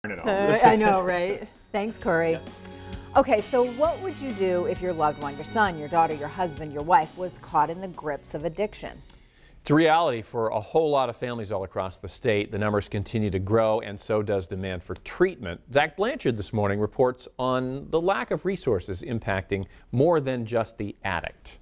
I know, right? Thanks, Corey. Yeah. Okay, so what would you do if your loved one, your son, your daughter, your husband, your wife, was caught in the grips of addiction? It's a reality for a whole lot of families all across the state. The numbers continue to grow, and so does demand for treatment. Zach Blanchard this morning reports on the lack of resources impacting more than just the addict.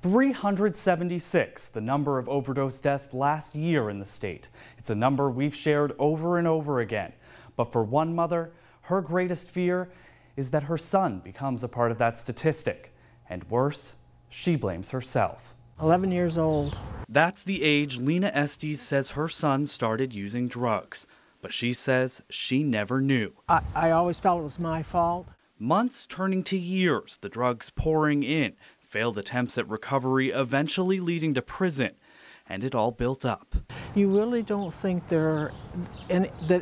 376, the number of overdose deaths last year in the state. It's a number we've shared over and over again. But for one mother, her greatest fear is that her son becomes a part of that statistic. And worse, she blames herself. 11 years old. That's the age Lena Estes says her son started using drugs. But she says she never knew. I always felt it was my fault. Months turning to years, the drugs pouring in, failed attempts at recovery eventually leading to prison, and it all built up. You really don't think that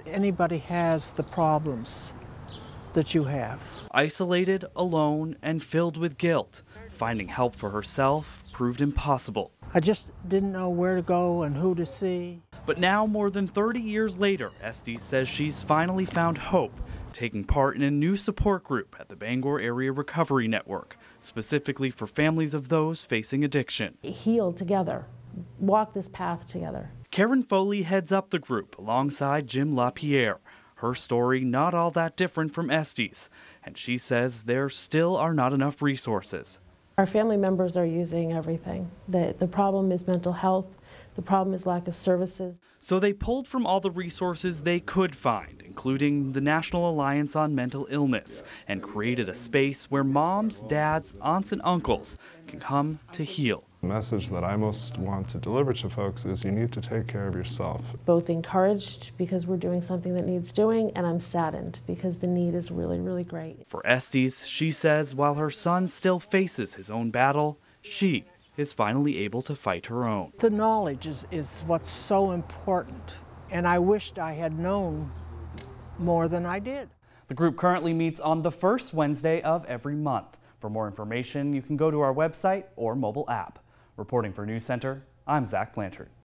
anybody has the problems that you have. Isolated, alone, and filled with guilt, finding help for herself proved impossible. I just didn't know where to go and who to see. But now, more than 30 years later, Estes says she's finally found hope, taking part in a new support group at the Bangor Area Recovery Network, specifically for families of those facing addiction. Heal together, walk this path together. Karen Foley heads up the group alongside Jim LaPierre. Her story not all that different from Estes, and she says there still are not enough resources. Our family members are using everything. The problem is mental health. The problem is lack of services. So they pulled from all the resources they could find, including the National Alliance on Mental Illness, and created a space where moms, dads, aunts, and uncles can come to heal. The message that I most want to deliver to folks is you need to take care of yourself. Both encouraged because we're doing something that needs doing, and I'm saddened because the need is really, really great. For Estes, she says while her son still faces his own battle, she is finally able to fight her own. The knowledge is what's so important, and I wished I had known more than I did. The group currently meets on the first Wednesday of every month. For more information, you can go to our website or mobile app. Reporting for News Center, I'm Zach Blanchard.